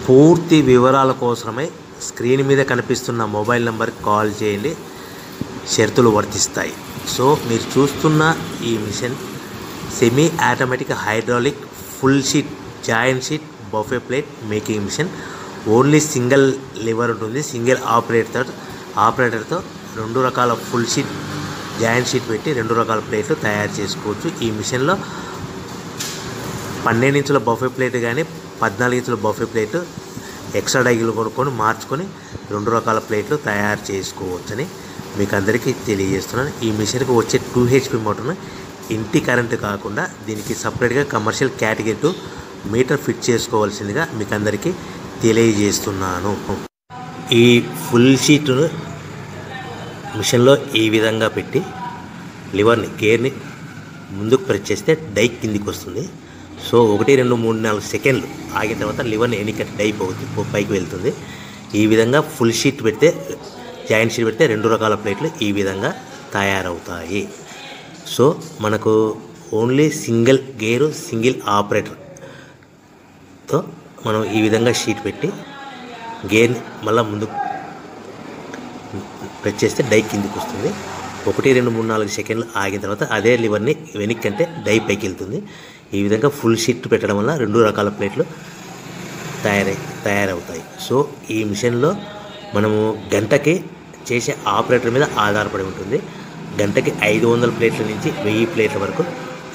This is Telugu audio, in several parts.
పూర్తి వివరాల కోసమై స్క్రీన్ మీద కనిపిస్తున్న మొబైల్ నెంబర్కి కాల్ చేయండి. షరతులు వర్తిస్తాయి. సో మీరు చూస్తున్న ఈ machine semi automatic hydraulic full sheet joint sheet buffet plate making machine. Only single lever ఉంటుంది. సింగిల్ ఆపరేటర్తో 2 రకాల ఫుల్ షీట్ జాయింట్ షీట్ పెట్టి 2 రకాల ప్లేట్లు తయారు చేసుకోవచ్చు. ఈ మిషన్లో 12 ఇంచుల బఫే ప్లేట్ కానీ 14 ఇంచుల బఫే ప్లేట్ ఎక్స్ట్రా డైగులు కొనుక్కొని మార్చుకొని 2 రకాల ప్లేట్లు తయారు చేసుకోవచ్చని మీకు అందరికీ తెలియజేస్తున్నాను. ఈ మిషన్కి వచ్చే 2 HP మోటార్ను ఇంటి కరెంటు కాకుండా దీనికి సపరేట్గా కమర్షియల్ కేటగిరీ 2 మీటర్ ఫిట్ చేసుకోవాల్సిందిగా మీకు అందరికీ తెలియజేస్తున్నాను. ఈ ఫుల్ షీట్ను మిషన్లో ఈ విధంగా పెట్టి లివర్ని గేర్ని ముందుకు ప్రెస్ చేస్తే డై కిందికి వస్తుంది. సో 1 2 3 4 సెకండ్లు ఆగిన తర్వాత లివర్ని ఎన్నికట్టి డై పైకి వెళ్తుంది. ఈ విధంగా ఫుల్ షీట్ పెడితే జాయింట్ షీట్ పెడితే 2 రకాల ప్లేట్లు ఈ విధంగా తయారవుతాయి. సో మనకు ఓన్లీ సింగిల్ గేరు సింగిల్ ఆపరేటర్తో మనం ఈ విధంగా షీట్ పెట్టి గేర్ని మళ్ళీ ముందుకు ప్రెస్ చేస్తే డై కిందికి వస్తుంది. 1 2 3 4 సెకండ్లు ఆగిన తర్వాత అదే లివర్ని వెనక్కి అంటే డై పైకి వెళ్తుంది. ఈ విధంగా ఫుల్ షీట్ పెట్టడం వల్ల 2 రకాల ప్లేట్లు తయారవుతాయి. సో ఈ మిషన్లో మనము గంటకి చేసే ఆపరేటర్ మీద ఆధారపడి ఉంటుంది. గంటకి 500 ప్లేట్ల నుంచి 1000 ప్లేట్ల వరకు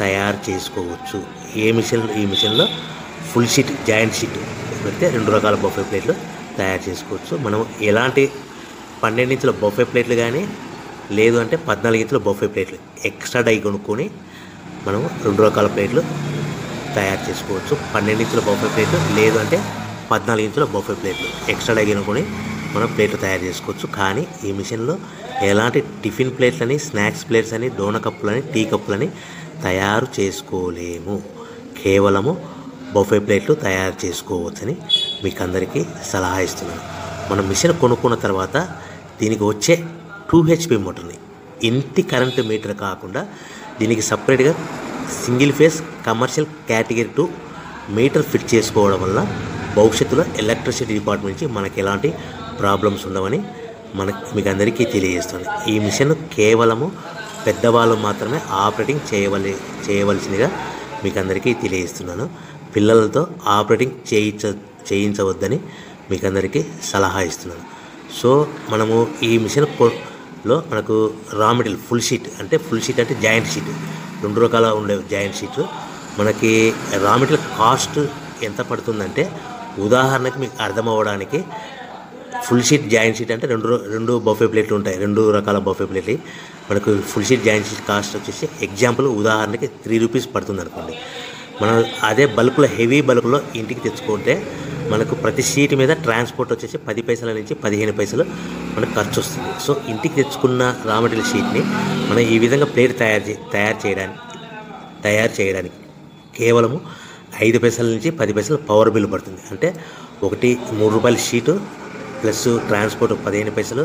తయారు చేసుకోవచ్చు. ఈ మిషన్లో ఫుల్ షీట్ జాయింట్ షీట్ పెడితే 2 రకాల బఫే ప్లేట్లు తయారు చేసుకోవచ్చు. మనం ఎలాంటి 12 ఇంచుల బఫే ప్లేట్లు కానీ లేదు అంటే 14 ఇంచుల బఫే ప్లేట్లు ఎక్స్ట్రా డై కొనుక్కొని మనం 2 రకాల ప్లేట్లు తయారు చేసుకోవచ్చు. 12 ఇంచుల బఫే ప్లేట్లు లేదు అంటే 14 ఇంచుల బఫే ప్లేట్లు ఎక్స్ట్రా డై కొనుక్కొని మనం ప్లేట్లు తయారు చేసుకోవచ్చు. కానీ ఈ మిషన్లో ఎలాంటి టిఫిన్ ప్లేట్లని స్నాక్స్ ప్లేట్స్ అని డోన కప్పులని టీ కప్పులని తయారు చేసుకోలేము. కేవలము బఫే ప్లేట్లు తయారు చేసుకోవచ్చని మీకు అందరికీ సలహా ఇస్తున్నాను. మనం మిషన్ కొనుక్కున్న తర్వాత దీనికి వచ్చే 2 HP మోటార్ని ఇంటి కరెంటు మీటర్ కాకుండా దీనికి సపరేట్గా single phase commercial category 2 metre fit చేసుకోవడం వల్ల భవిష్యత్తులో ఎలక్ట్రిసిటీ డిపార్ట్మెంట్ నుంచి మనకి ఎలాంటి ప్రాబ్లమ్స్ ఉండవని మీకు అందరికీ తెలియజేస్తుంది. ఈ మిషన్ కేవలము పెద్దవాళ్ళు మాత్రమే ఆపరేటింగ్ చేయవలసిందిగా మీకు అందరికీ తెలియజేస్తున్నాను. పిల్లలతో ఆపరేటింగ్ చేయించవద్దని మీకు అందరికీ సలహా ఇస్తున్నాను. సో మనము ఈ మిషన్లో మనకు రా మెటీరియల్ ఫుల్ షీట్ అంటే జాయింట్ షీట్ 2 రకాల ఉండే జాయింట్ షీట్ మనకి రా మెటీరియల్ కాస్ట్ ఎంత పడుతుందంటే ఉదాహరణకి మీకు అర్థం అవ్వడానికి ఫుల్ షీట్ జాయింట్ షీట్ అంటే 2 బఫే ప్లేట్లు ఉంటాయి. 2 రకాల బఫే ప్లేట్లు మనకు full sheet joint sheet cost వచ్చేసి ఎగ్జాంపుల్ ఉదాహరణకి 3 రూపీస్ పడుతుంది అనుకోండి. మనం అదే బల్క్లో హెవీ బల్క్లో ఇంటికి తెచ్చుకుంటే మనకు ప్రతి షీట్ మీద ట్రాన్స్పోర్ట్ వచ్చేసి 10 పైసల నుంచి 15 పైసలు మనకు ఖర్చు వస్తుంది. సో ఇంటికి తెచ్చుకున్న రా మెటీరియల్ షీట్ని మనం ఈ విధంగా ప్లేట్ తయారు చేయడానికి కేవలము 5 పైసల నుంచి 10 పైసలు పవర్ బిల్ పడుతుంది. అంటే ఒకటి 3 రూపాయల షీటు ప్లస్ ట్రాన్స్పోర్ట్ 15 పైసలు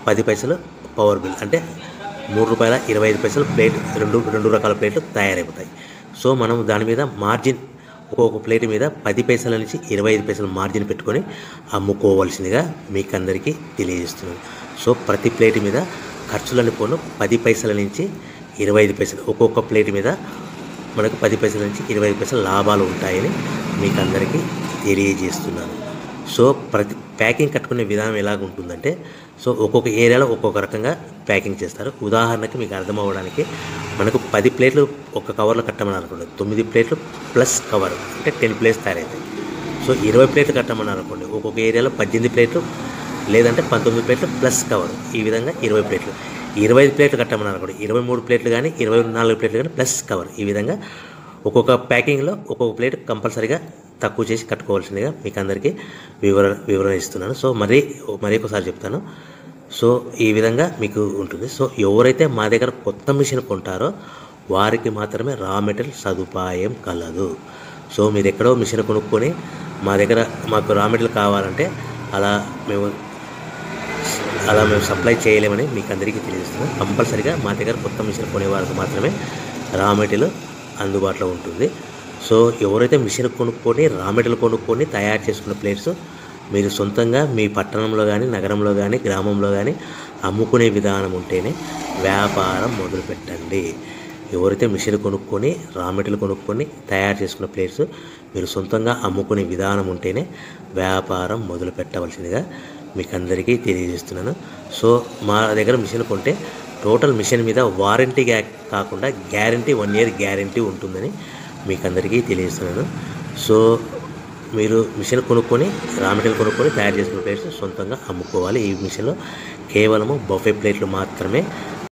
10 పైసలు పవర్ బిల్ అంటే 3 రూపాయల 25 పైసలు ప్లేట్ 2 రకాల ప్లేట్లు తయారైపోతాయి. సో మనం దాని మీద మార్జిన్ ఒక్కొక్క ప్లేట్ మీద 10 పైసల నుంచి 25 పైసలు మార్జిన్ పెట్టుకొని అమ్ముకోవాల్సిందిగా మీకు అందరికీ తెలియజేస్తున్నాను. సో ప్రతి ప్లేట్ మీద ఖర్చులని పోను 10 పైసల నుంచి 25 పైసలు ఒక్కొక్క ప్లేట్ మీద మనకు 10 పైసల నుంచి 25 పైసలు లాభాలు ఉంటాయని మీకు అందరికీ తెలియజేస్తున్నాను. సో ప్రతి ప్యాకింగ్ కట్టుకునే విధానం ఎలాగ ఉంటుందంటే సో ఒక్కొక్క ఏరియాలో ఒక్కొక్క రకంగా ప్యాకింగ్ చేస్తారు. ఉదాహరణకి మీకు అర్థం అవ్వడానికి మనకు 10 ప్లేట్లు ఒక కవర్లో కట్టమని అనుకోండి 9 ప్లేట్లు ప్లస్ కవర్ అంటే 10 ప్లేట్స్ తయారవుతాయి. సో 20 ప్లేట్లు కట్టమని అనుకోండి ఒక్కొక్క ఏరియాలో 18 ప్లేట్లు లేదంటే 19 ప్లేట్లు ప్లస్ కవర్ ఈ విధంగా 20 ప్లేట్లు. 25 ప్లేట్లు కట్టమని అనుకోండి 23 ప్లేట్లు కానీ 24 ప్లేట్లు కానీ ప్లస్ కవర్ ఈ విధంగా ఒక్కొక్క ప్యాకింగ్లో ఒక్కొక్క ప్లేట్ కంపల్సరీగా తక్కువ చేసి కట్టుకోవాల్సిందిగా మీకు అందరికీ వివరణ ఇస్తున్నాను. సో మరీ ఒకసారి చెప్తాను. సో ఈ విధంగా మీకు ఉంటుంది. సో ఎవరైతే మా దగ్గర కొత్త మిషన్ కొంటారో వారికి మాత్రమే రా మెటీరియల్ సదుపాయం కలదు. సో మీరు ఎక్కడో మిషన్ కొనుక్కొని మాకు రా మెటీరియల్ కావాలంటే అలా మేము సప్లై చేయలేమని మీకు అందరికీ తెలియజేస్తున్నాం. కంపల్సరీగా మా దగ్గర కొత్త మిషన్ కొనే వారికి మాత్రమే రా మెటీరియల్ అందుబాటులో ఉంటుంది. సో ఎవరైతే మిషన్ కొనుక్కొని రా మెటీరియల్ కొనుక్కొని తయారు చేసుకున్న ప్లేట్స్ మీరు సొంతంగా మీ పట్టణంలో కానీ నగరంలో కానీ గ్రామంలో కానీ అమ్ముకునే విధానం ఉంటేనే వ్యాపారం మొదలుపెట్టండి. ఎవరైతే మిషన్ కొనుక్కొని రా మెటీరియల్ కొనుక్కొని తయారు చేసుకున్న ప్లేట్స్ మీరు సొంతంగా అమ్ముకునే విధానం ఉంటేనే వ్యాపారం మొదలు పెట్టవలసిందిగా మీకు అందరికీ తెలియజేస్తున్నాను. సో మా దగ్గర మిషన్ కొంటే టోటల్ మిషన్ మీద వారంటీ కాకుండా గ్యారంటీ 1 year గ్యారంటీ ఉంటుందని మీకు అందరికీ తెలియజేస్తున్నాను. సో మీరు మిషన్ కొనుక్కొని రా మెటీరియల్ కొనుక్కొని తయారు చేసుకున్న ప్లేట్స్ సొంతంగా అమ్ముకోవాలి. ఈ మిషన్లో కేవలము బఫే ప్లేట్లు మాత్రమే